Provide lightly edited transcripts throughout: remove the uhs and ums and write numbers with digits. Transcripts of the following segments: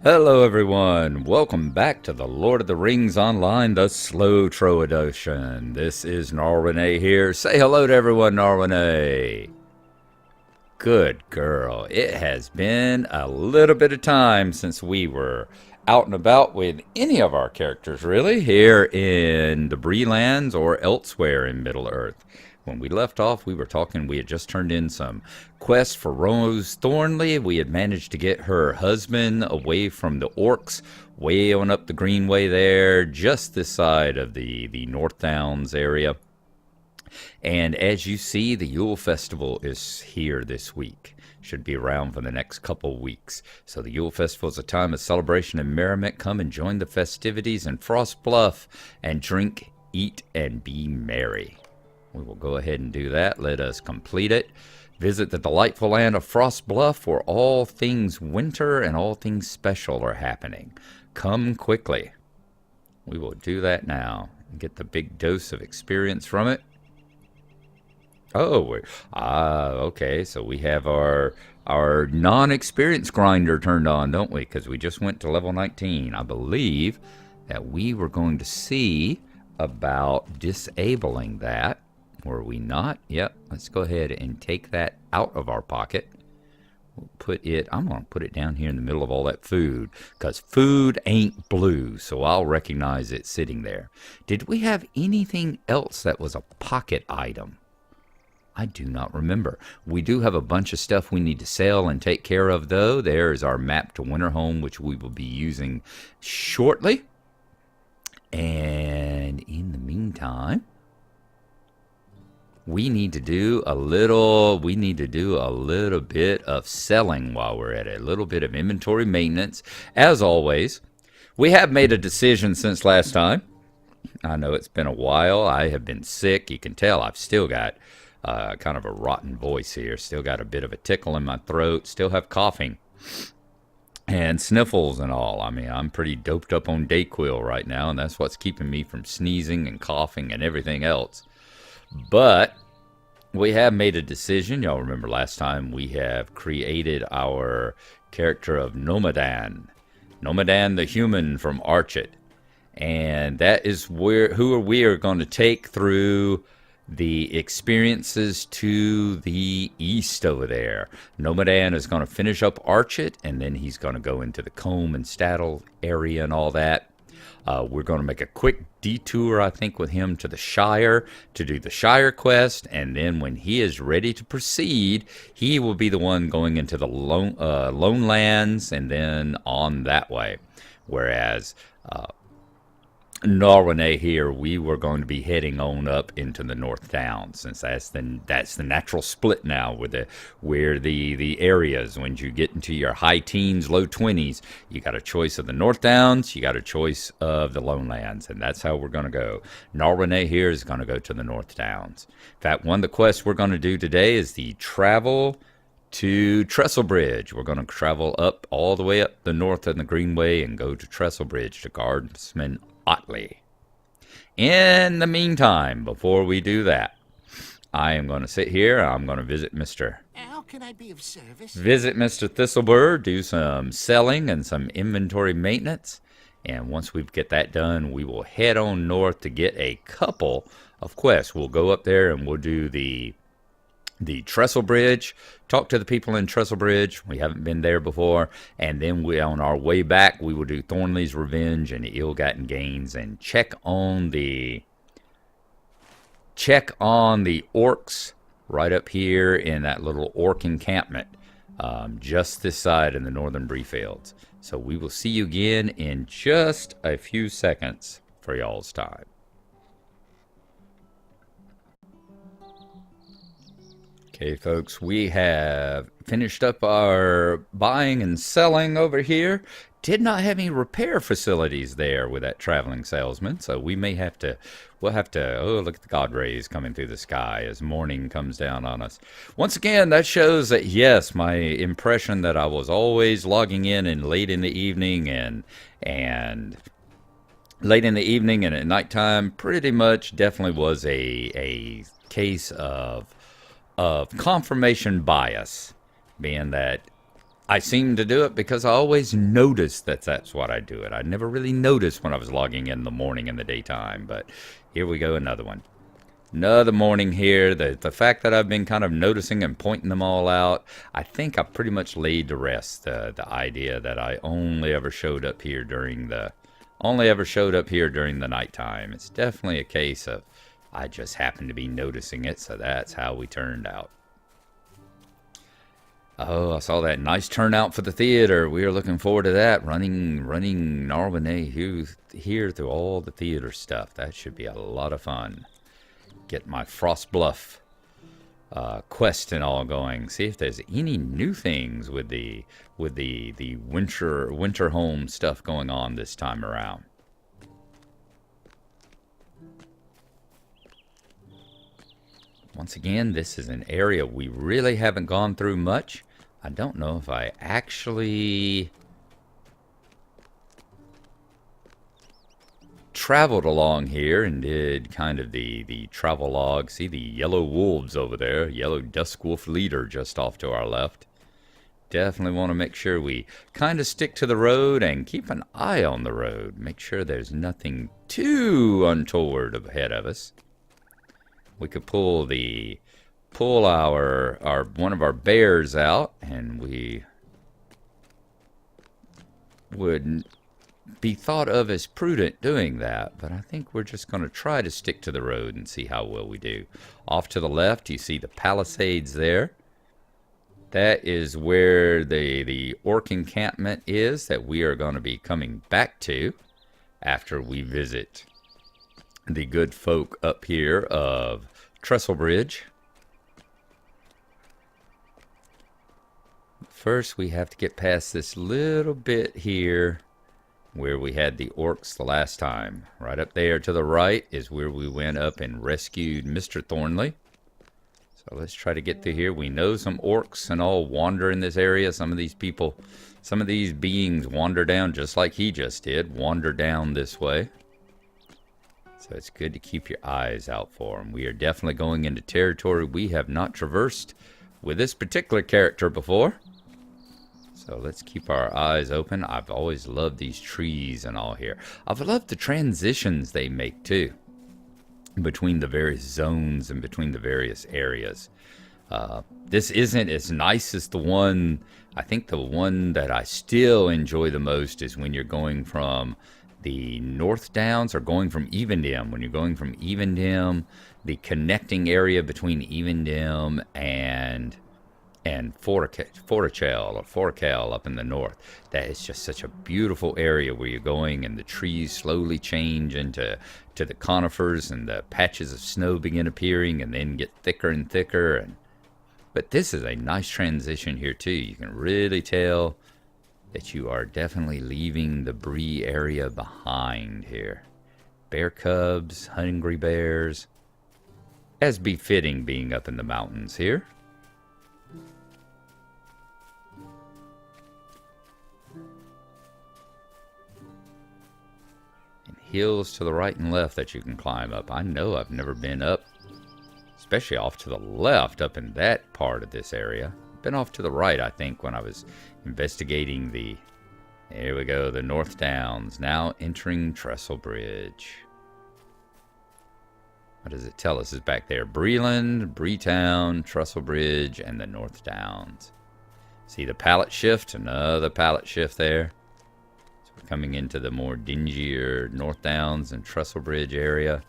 Hello everyone, welcome back to the Lord of the Rings Online, the SLOTRO edition. This is Gnarlrynae here. Say hello to everyone, Gnarlrynae. Good girl. It has been a little bit of time since we were out and about with any of our characters, really, here in the Bree lands or elsewhere in Middle-earth. When we left off, we had just turned in some quests for Rose Thornley. We had managed to get her husband away from the orcs, way on up the Greenway there, just this side of the North Downs area. And as you see, the Yule Festival is here this week. Should be around for the next couple weeks. So the Yule Festival is a time of celebration and merriment. Come and join the festivities in Frost Bluff and drink, eat, and be merry. We will go ahead and do that. Let us complete it. Visit the delightful land of Frost Bluff where all things winter and all things special are happening. Come quickly. We will do that now and get the big dose of experience from it. Oh, okay. So we have our non-experience grinder turned on, don't we? Because we just went to level 19. I believe that we were going to see about disabling that. Were we not? Yep. Let's go ahead and take that out of our pocket. We'll put it, I'm going to put it down here in the middle of all that food, because food ain't blue, so I'll recognize it sitting there. Did we have anything else that was a pocket item? I do not remember. We do have a bunch of stuff we need to sell and take care of, though. There's our map to Winterhome, which we will be using shortly. And in the meantime, we need to do a little bit of selling while we're at it. A little bit of inventory maintenance. As always, we have made a decision since last time. I know it's been a while. I have been sick. You can tell I've still got kind of a rotten voice here. Still got a bit of a tickle in my throat. Still have coughing and sniffles and all. I mean, I'm pretty doped up on Dayquil right now, and that's what's keeping me from sneezing and coughing and everything else. But we have made a decision. Y'all remember last time we have created our character of Nomadan. Nomadan the human from Archet. And that is who we are going to take through the experiences to the east over there. Nomadan is going to finish up Archet, and then he's going to go into the Combe and Staddle area and all that. We're going to make a quick detour, I think, with him to the Shire to do the Shire quest, and then when he is ready to proceed, he will be the one going into the Lone Lands and then on that way. Whereas Gnarlrynae here, we were going to be heading on up into the North Downs, since that's the natural split now where the areas, when you get into your high teens, low 20s, you got a choice of the North Downs, you got a choice of the Lone Lands, and that's how we're going to go. Gnarlrynae here is going to go to the North Downs. In fact, one of the quests we're going to do today is the travel to Trestlebridge. We're going to travel up all the way up the north of the Greenway and go to Trestlebridge to Guardsman Otley. In the meantime, before we do that, I am going to sit here. I'm going to visit How can I be of service? Visit Mr. Thistlebird, do some selling and some inventory maintenance. And once we get that done, we will head on north to get a couple of quests. We'll go up there and we'll do the Trestlebridge, talk to the people in Trestlebridge. We haven't been there before. And then on our way back, we will do Thornley's Revenge and Ill-Gotten Gains and check on the orcs right up here in that little orc encampment, just this side in the northern Bree Fields. So we will see you again in just a few seconds for y'all's time. Okay, folks, we have finished up our buying and selling over here. did not have any repair facilities there with that traveling salesman, so we may have to, we'll have to, oh, look at the God rays coming through the sky as morning comes down on us. Once again, that shows that, yes, my impression that I was always logging in and late in the evening and late in the evening and at nighttime pretty much definitely was a case of confirmation bias, being that I seem to do it because I always notice that that's what I do it. I never really noticed when I was logging in the morning and the daytime, but here we go, another one. Another morning here. The fact that I've been kind of noticing and pointing them all out, I think I pretty much laid to rest the idea that I only ever showed up here during the nighttime. It's definitely a case of I just happened to be noticing it, so that's how we turned out. Oh, I saw that nice turnout for the theater. We are looking forward to that. Running Gnarlrynae here through all the theater stuff. That should be a lot of fun. Get my Frost Bluff quest and all going. See if there's any new things with the winter home stuff going on this time around. Once again, this is an area we really haven't gone through much. I don't know if I actually traveled along here and did kind of the travel log. See the yellow wolves over there, yellow dusk wolf leader just off to our left. Definitely want to make sure we kind of stick to the road and keep an eye on the road. Make sure there's nothing too untoward ahead of us. We could pull our one of our bears out, and we would be thought of as prudent doing that, but I think we're just going to try to stick to the road and see how well we do. Off to the left, you see the Palisades there. That is where the orc encampment is that we are going to be coming back to after we visit the good folk up here of Trestlebridge. First, we have to get past this little bit here where we had the orcs the last time. Right up there to the right is where we went up and rescued Mr. Thornley. So let's try to get through here. We know some orcs and all wander in this area. Some of these people, some of these beings wander down just like he just did, wander down this way. So it's good to keep your eyes out for them. We are definitely going into territory we have not traversed with this particular character before. So let's keep our eyes open. I've always loved these trees and all here. I've loved the transitions they make too, between the various zones and between the various areas. This isn't as nice as the one, I think the one that I still enjoy the most is when you're going from the North Downs or going from Evendim. When you're going from Evendim, the connecting area between Evendim and Fortichel up in the north. That is just such a beautiful area where you're going and the trees slowly change into the conifers and the patches of snow begin appearing and then get thicker and thicker. But this is a nice transition here too. You can really tell that you are definitely leaving the Bree area behind here. Bear cubs, hungry bears, as befitting being up in the mountains here. Hills to the right and left that you can climb up. I know I've never been up, especially off to the left up in that part of this area. Been off to the right, I think, when I was investigating here we go, the North Downs. Now entering Trestlebridge. What does it tell us is back there? Breeland, Breetown, Trestlebridge, and the North Downs. See the pallet shift? Another pallet shift there. Coming into the more dingier North Downs and Trestlebridge area.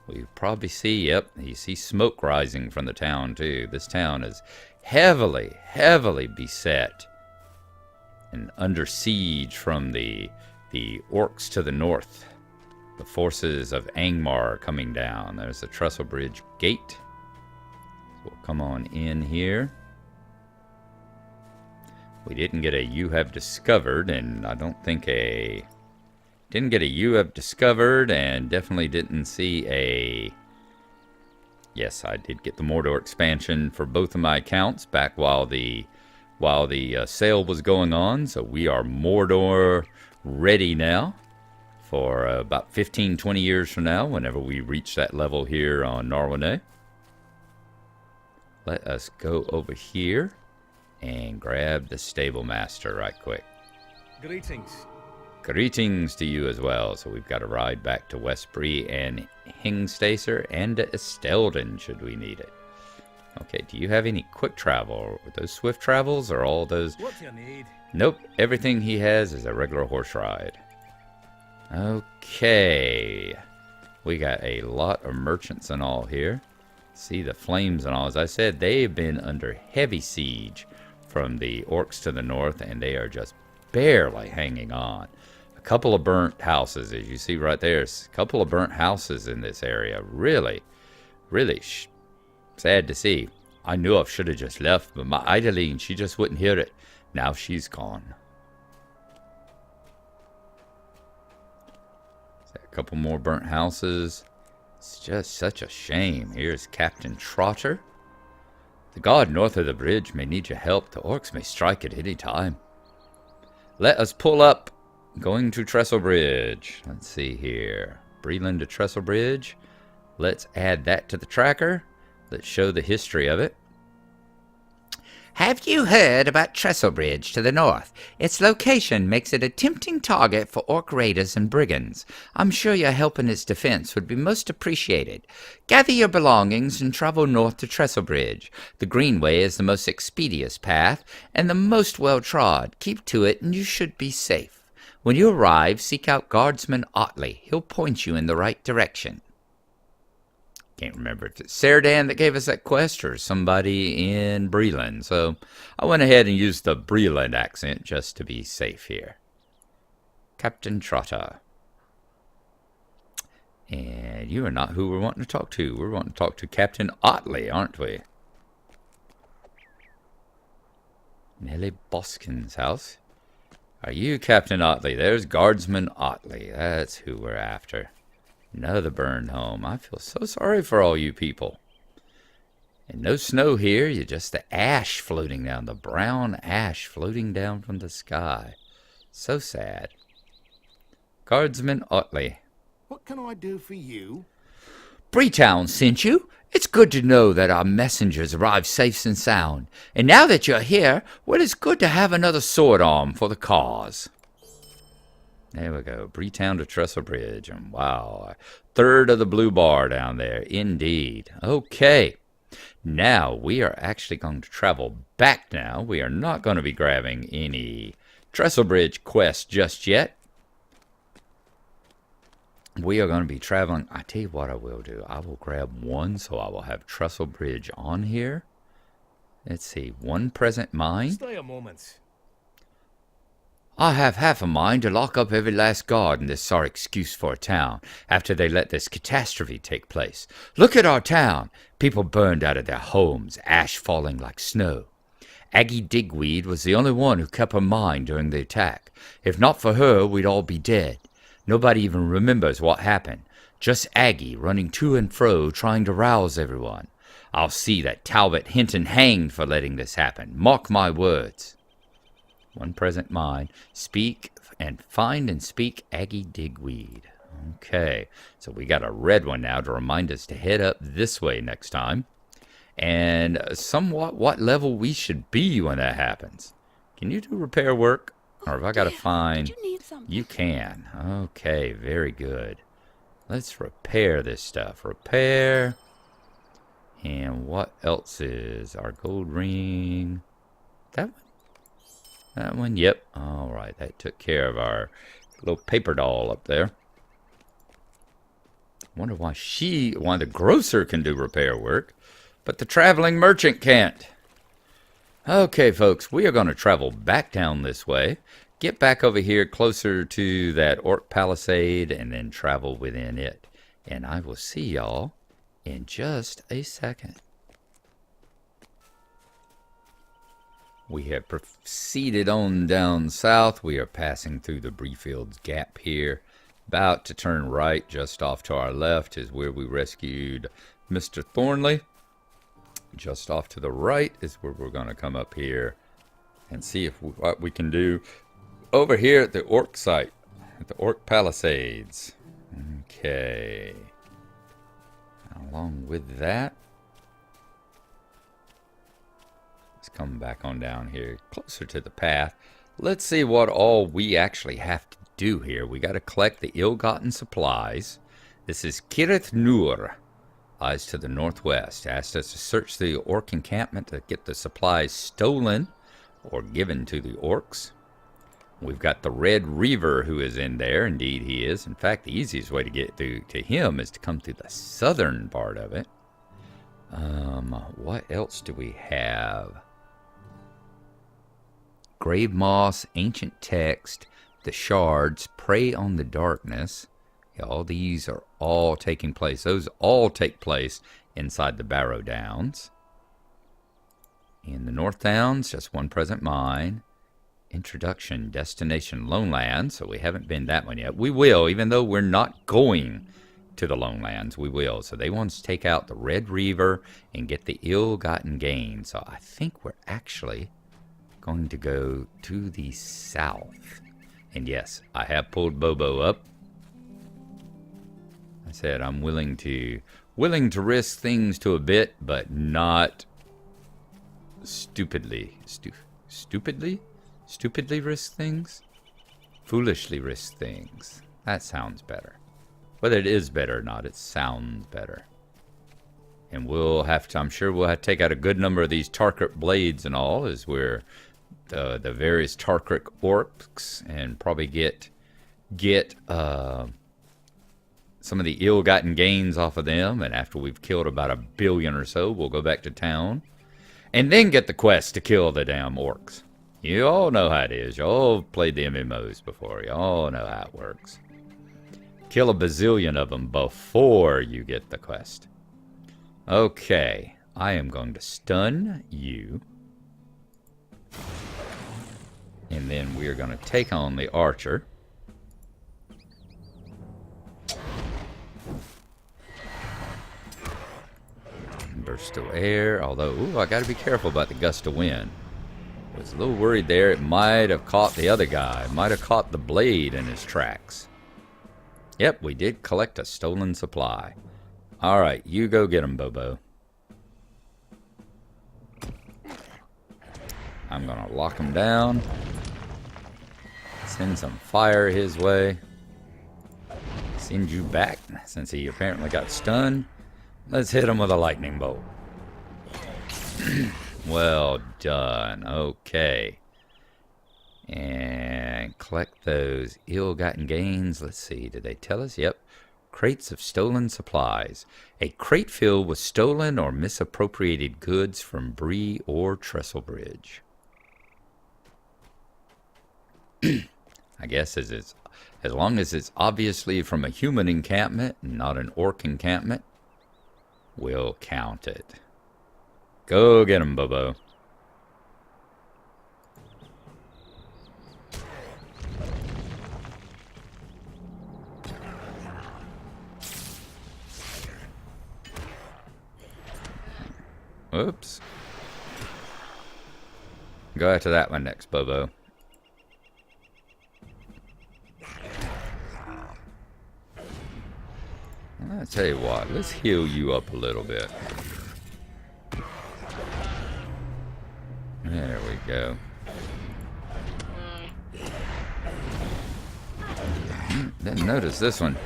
We probably see, yep, you see smoke rising from the town too. This town is heavily beset and under siege from the orcs to the north. The forces of Angmar are coming down. There's the Trestlebridge gate. So we'll come on in here. We didn't get a you have discovered, and I don't think a... Didn't get a you have discovered, and definitely didn't see a... Yes, I did get the Mordor expansion for both of my accounts back while the sale was going on. So we are Mordor ready now for about 15-20 years from now, whenever we reach that level here on Gnarlrynae. Let us go over here and grab the stable master right quick. Greetings. Greetings to you as well. So we've got a ride back to West Bree and Hingstacer and to Estelden should we need it. Okay, do you have any quick travel? Are those swift travels or all those? What do you need? Nope, everything he has is a regular horse ride. Okay, we got a lot of merchants and all here. See the flames and all. As I said, they've been under heavy siege from the orcs to the north, and they are just barely hanging on. A couple of burnt houses, as you see right there. A couple of burnt houses in this area. Really, really sad to see. I knew I should have just left, but my Idaline, she just wouldn't hear it. Now she's gone. A couple more burnt houses. It's just such a shame. Here's Captain Trotter. The guard north of the bridge may need your help. The orcs may strike at any time. Let us pull up. Going to Trestlebridge. Let's see here. Breland to Trestlebridge. Let's add that to the tracker. Let's show the history of it. Have you heard about Trestlebridge to the north? Its location makes it a tempting target for orc raiders and brigands. I'm sure your help in its defense would be most appreciated. Gather your belongings and travel north to Trestlebridge. The Greenway is the most expeditious path and the most well-trod. Keep to it and you should be safe. When you arrive, seek out Guardsman Otley. He'll point you in the right direction. Can't remember if it's Sardan that gave us that quest or somebody in Breland. So I went ahead and used the Breland accent just to be safe here. Captain Trotter. And you are not who we're wanting to talk to. We're wanting to talk to Captain Otley, aren't we? Nellie Boskin's house. Are you Captain Otley? There's Guardsman Otley. That's who we're after. Another burned home. I feel so sorry for all you people. And no snow here. You're just the ash floating down. The brown ash floating down from the sky. So sad. Guardsman Otley. What can I do for you? Breetown sent you. It's good to know that our messengers arrived safe and sound. And now that you're here, well, it's good to have another sword arm for the cause. There we go. Breetown to Trestlebridge. And wow, a third of the blue bar down there. Indeed. Okay. Now we are actually going to travel back now. We are not going to be grabbing any Trestlebridge quest just yet. We are going to be traveling. I tell you what I will do. I will grab one so I will have Trestlebridge on here. Let's see. One present mine. Stay a moment. I have half a mind to lock up every last guard in this sorry excuse for a town after they let this catastrophe take place. Look at our town. People burned out of their homes, ash falling like snow. Aggie Digweed was the only one who kept her mind during the attack. If not for her, we'd all be dead. Nobody even remembers what happened. Just Aggie running to and fro trying to rouse everyone. I'll see that Talbot Hinton hanged for letting this happen. Mark my words. One present mind. Speak and find and speak Aggie Digweed. Okay, so we got a red one now to remind us to head up this way next time. And somewhat what level we should be when that happens. Can you do repair work? Or have I got to find... Did you need something? You can. Okay, very good. Let's repair this stuff. Repair. And what else is our gold ring? That one? That one? Yep. All right, that took care of our little paper doll up there. Wonder why the grocer can do repair work, but the traveling merchant can't. Okay, folks, we are going to travel back down this way, get back over here closer to that orc palisade, and then travel within it. And I will see y'all in just a second. We have proceeded on down south. We are passing through the Breefield's Gap here. About to turn right, just off to our left is where we rescued Mr. Thornley. Just off to the right is where we're going to come up here and see what we can do over here at the Orc site, at the Orc Palisades. Okay. Along with that, let's come back on down here, closer to the path. Let's see what all we actually have to do here. We got to collect the ill-gotten supplies. This is Kirith Nur, lies to the northwest. Asked us to search the orc encampment to get the supplies stolen or given to the orcs. We've got the Red Reaver who is in there. Indeed he is. In fact, the easiest way to get to him is to come through the southern part of it. What else do we have? Grave Moss, Ancient Text, the Shards, Prey on the Darkness. Yeah, all these are all taking place. Those all take place inside the Barrow Downs. In the North Downs, just one present mine. Introduction, Destination Lonelands. So we haven't been that one yet. We will, even though we're not going to the Lonelands, we will. So they want us to take out the Red Reaver and get the ill-gotten gain. So I think we're actually going to go to the south. And yes, I have pulled Bobo up. I said I'm willing to risk things to a bit, but not stupidly risk things? Foolishly risk things. That sounds better. Whether it is better or not, it sounds better. And we'll have to, I'm sure we'll have to take out a good number of these Tarkrit blades and all, as we're the various Tarkrit orcs, and probably get some of the ill-gotten gains off of them. And after we've killed about 1 billion or so, we'll go back to town. And then get the quest to kill the damn orcs. You all know how it is. You all played the MMOs before. You all know how it works. Kill a bazillion of them before you get the quest. Okay. I am going to stun you. And then we are going to take on the archer. Burst of air. Although, ooh, I got to be careful about the gust of wind. I was a little worried there. It might have caught the other guy. It might have caught the blade in his tracks. Yep, we did collect a stolen supply. Alright, you go get him, Bobo. I'm going to lock him down. Send some fire his way. Send you back, since he apparently got stunned. Let's hit him with a lightning bolt. Well done. Okay. And collect those ill-gotten gains. Let's see. Did they tell us? Yep. Crates of stolen supplies. A crate filled with stolen or misappropriated goods from Bree or Trestlebridge. I guess as long as it's obviously from a human encampment and not an orc encampment, we'll count it. Go get him, Bobo. Oops. Go after that one next, Bobo. I'll tell you what, let's heal you up a little bit. There we go. Didn't notice this one.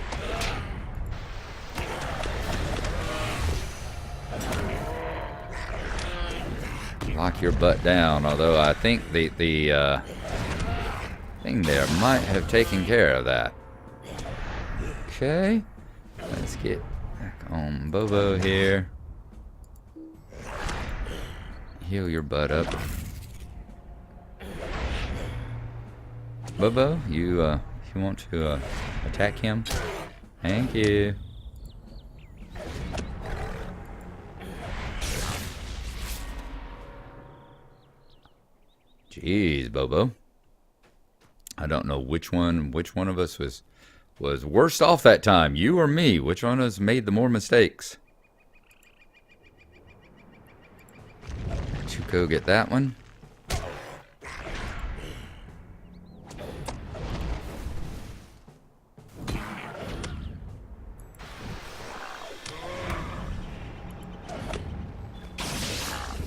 Lock your butt down, although I think the thing there might have taken care of that. Okay. Let's get back on Bobo here. Heal your butt up. Bobo, you want to attack him? Thank you. Jeez, Bobo. I don't know which one of us was worst off that time, you or me. Which one of us made the more mistakes? Let you go get that one.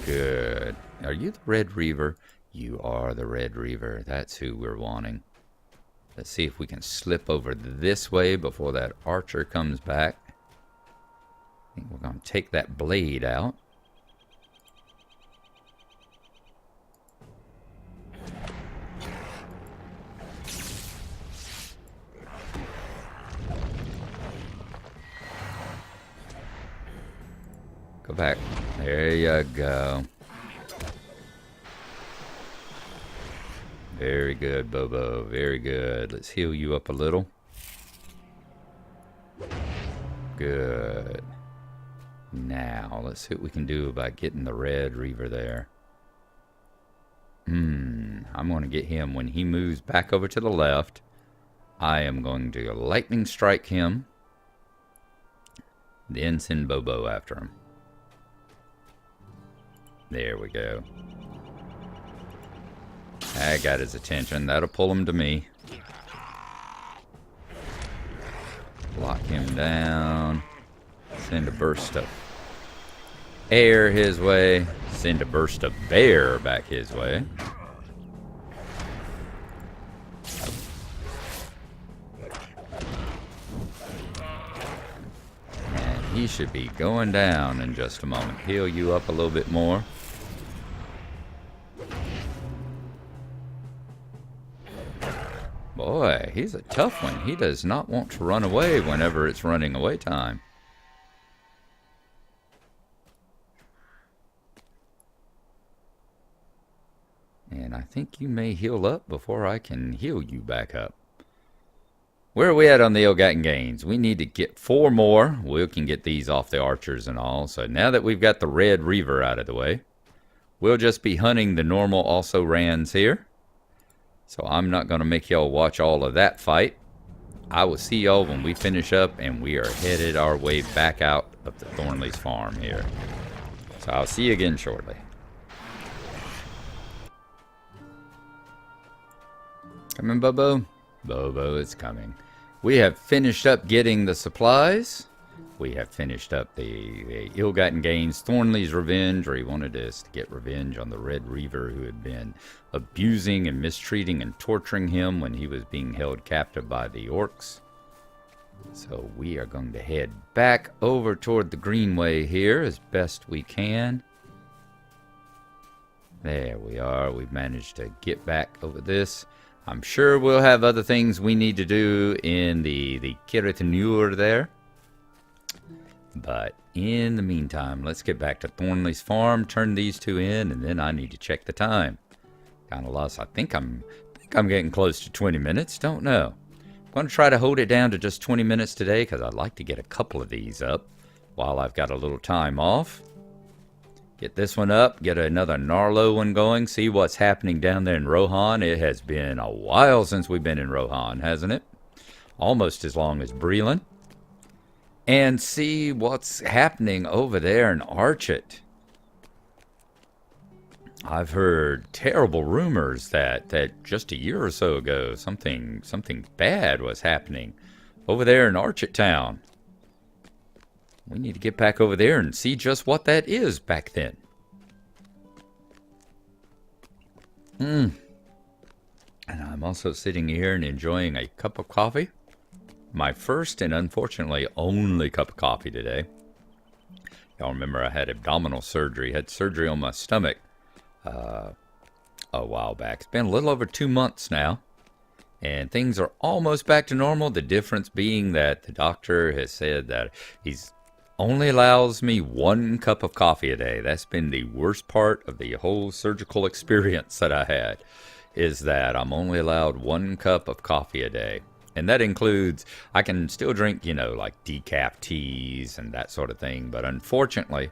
Good. Are you the Red Reaver? You are the Red Reaver. That's who we're wanting. Let's see if we can slip over this way before that archer comes back. I think we're going to take that blade out. Go back. There you go. Very good, Bobo. Very good. Let's heal you up a little. Good. Now, let's see what we can do about getting the Red Reaver there. I'm going to get him when he moves back over to the left. I am going to lightning strike him. Then send Bobo after him. There we go. I got his attention. That'll pull him to me. Lock him down. Send a burst of air his way. Send a burst of bear back his way. And he should be going down in just a moment. Heal you up a little bit more. Boy, he's a tough one. He does not want to run away whenever it's running away time. And I think you may heal up before I can heal you back up. Where are we at on the ill-gotten gains? We need to get 4 more. We can get these off the archers and all. So now that we've got the Red Reaver out of the way, we'll just be hunting the normal also-rans here. So I'm not going to make y'all watch all of that fight. I will see y'all when we finish up and we are headed our way back out of the Thornley's farm here. So I'll see you again shortly. Coming, Bobo? Bobo is coming. We have finished up getting the supplies. We have finished up the ill-gotten gains, Thornley's revenge, or he wanted us to get revenge on the Red Reaver who had been abusing and mistreating and torturing him when he was being held captive by the orcs. So we are going to head back over toward the Greenway here as best we can. There we are. We've managed to get back over this. I'm sure we'll have other things we need to do in the Kiritanur there. But in the meantime, let's get back to Thornley's farm, turn these 2 in, and then I need to check the time. Kind of lost. I think I'm getting close to 20 minutes. Don't know. I'm going to try to hold it down to just 20 minutes today because I'd like to get a couple of these up while I've got a little time off. Get this one up, get another Gnarlo one going, see what's happening down there in Rohan. It has been a while since we've been in Rohan, hasn't it? Almost as long as Breland. And see what's happening over there in Archet. I've heard terrible rumors that just a year or so ago, something bad was happening over there in Archet Town. We need to get back over there and see just what that is back then. And I'm also sitting here and enjoying a cup of coffee. My first and unfortunately only cup of coffee today. Y'all remember I had abdominal surgery. Had surgery on my stomach a while back. It's been a little over 2 months now. And things are almost back to normal. The difference being that the doctor has said that he's only allows me 1 cup of coffee a day. That's been the worst part of the whole surgical experience that I had, is that I'm only allowed 1 cup of coffee a day. And that includes, I can still drink, like decaf teas and that sort of thing. But unfortunately,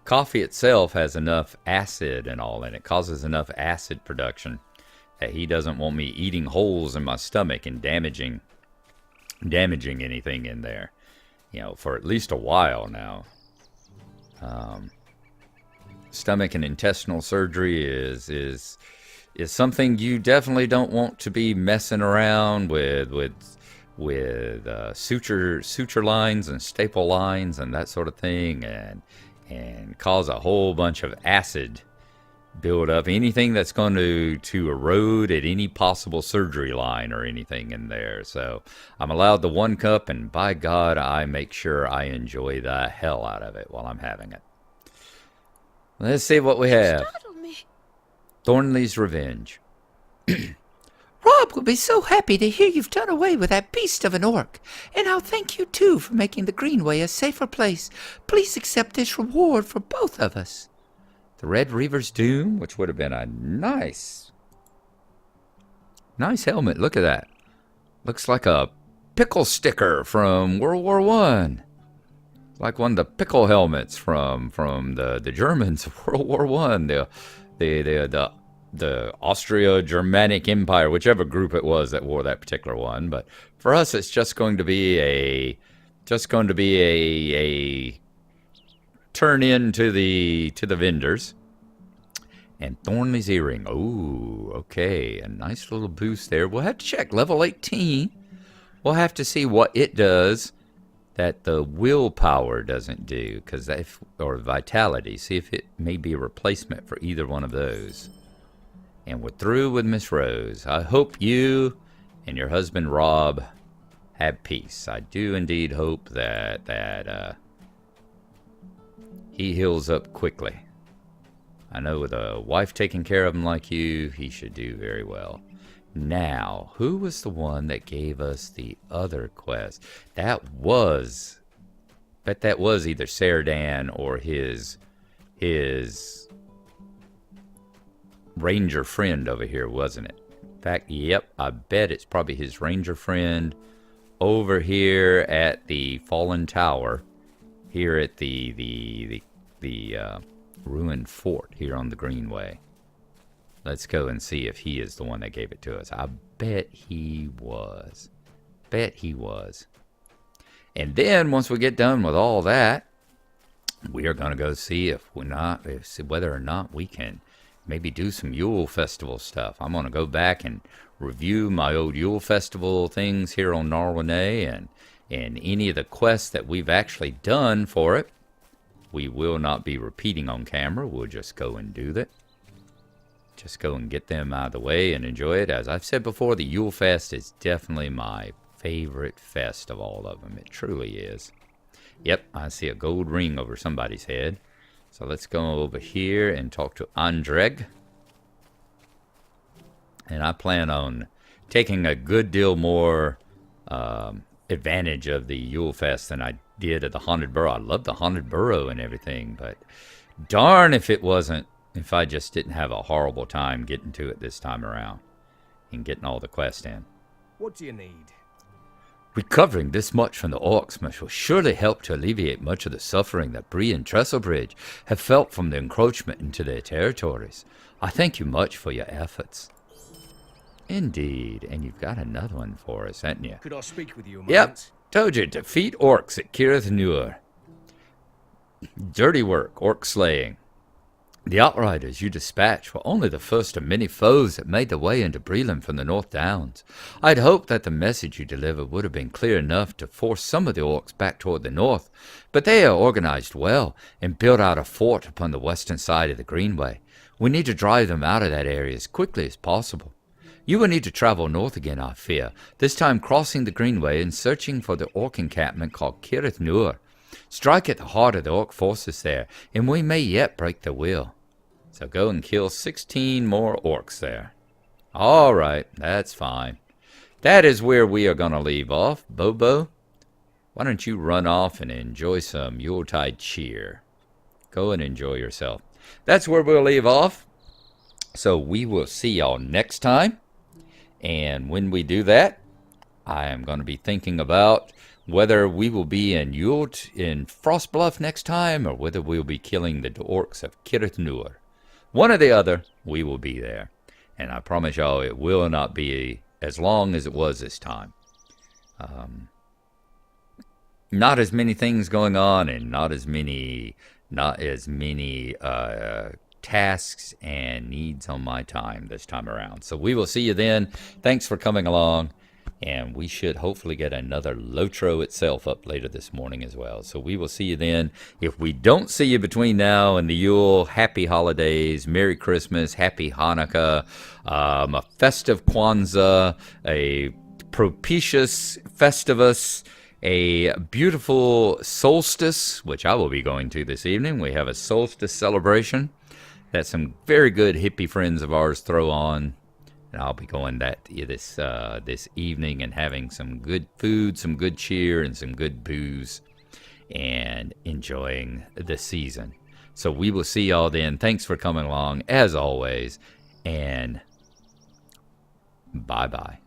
coffee itself has enough acid and all in it, causes enough acid production that he doesn't want me eating holes in my stomach and damaging anything in there, for at least a while now. Stomach and intestinal surgery is something you definitely don't want to be messing around with suture lines and staple lines and that sort of thing, and cause a whole bunch of acid build up. Anything that's going to erode at any possible surgery line or anything in there. So I'm allowed the 1 cup, and by God, I make sure I enjoy the hell out of it while I'm having it. Let's see what we have. Startled me. Thornley's Revenge. Rob will be so happy to hear you've done away with that beast of an orc, and I'll thank you too for making the Greenway a safer place. Please accept this reward for both of us. The Red Reaver's Doom, which would have been a nice helmet. Look at that. Looks like a pickle sticker from World War I. Like one of the pickle helmets from the Germans of World War I. The Austria-Germanic Empire, whichever group it was that wore that particular one. But for us, it's just going to be a turn in to the vendors. And Thornley's Earring. Oh, okay. A nice little boost there. We'll have to check. Level 18. We'll have to see what it does that the willpower doesn't do, or vitality. See if it may be a replacement for either one of those. And we're through with Miss Rose. I hope you and your husband Rob have peace. I do indeed hope that he heals up quickly. I know with a wife taking care of him like you, he should do very well. Now, who was the one that gave us the other quest? That was either Serdan or his ranger friend over here, wasn't it? In fact, yep, I bet it's probably his ranger friend over here at the Fallen Tower, here at the ruined fort here on the Greenway. Let's go and see if he is the one that gave it to us. I bet he was. And then once we get done with all that, we are going to go see whether or not we can maybe do some Yule Festival stuff. I'm going to go back and review my old Yule Festival things here on Gnarlrynae, and any of the quests that we've actually done for it. We will not be repeating on camera. We'll just go and do that. Just go and get them out of the way and enjoy it. As I've said before, the Yule Fest is definitely my favorite fest of all of them. It truly is. Yep, I see a gold ring over somebody's head. So let's go over here and talk to Andreg. And I plan on taking a good deal more advantage of the Yule Fest than I did of the Haunted Burrow. I love the Haunted Burrow and everything, but darn if I just didn't have a horrible time getting to it this time around and getting all the quests in. What do you need? Recovering this much from the orcs will surely help to alleviate much of the suffering that Bree and Trestlebridge have felt from the encroachment into their territories. I thank you much for your efforts. Indeed, and you've got another one for us, haven't you? Could I speak with you a Yep, moment? told you, defeat orcs at Kirith Nur. Dirty work, orc slaying. The outriders you dispatched were only the first of many foes that made their way into Breland from the North Downs. I'd hoped that the message you delivered would have been clear enough to force some of the orcs back toward the north, but they are organized well and built out a fort upon the western side of the Greenway. We need to drive them out of that area as quickly as possible. You will need to travel north again, I fear, this time crossing the Greenway and searching for the orc encampment called Kirith Nur. Strike at the heart of the orc forces there, and we may yet break their will. So go and kill 16 more orcs there. All right, that's fine. That is where we are going to leave off. Bobo, why don't you run off and enjoy some Yuletide cheer? Go and enjoy yourself. That's where we'll leave off. So we will see y'all next time. And when we do that, I am going to be thinking about whether we will be in Yult in Frost Bluff next time, or whether we'll be killing the orcs of Kirith Nur. One or the other, we will be there. And I promise y'all it will not be as long as it was this time. Not as many things going on, and not as many tasks and needs on my time this time around. So we will see you then. Thanks for coming along. And we should hopefully get another Lotro itself up later this morning as well. So we will see you then. If we don't see you between now and the Yule, happy holidays, Merry Christmas, Happy Hanukkah, a festive Kwanzaa, a propitious Festivus, a beautiful solstice, which I will be going to this evening. We have a solstice celebration that some very good hippie friends of ours throw on. And I'll be going this evening and having some good food, some good cheer, and some good booze, and enjoying the season. So we will see y'all then. Thanks for coming along, as always, and bye-bye.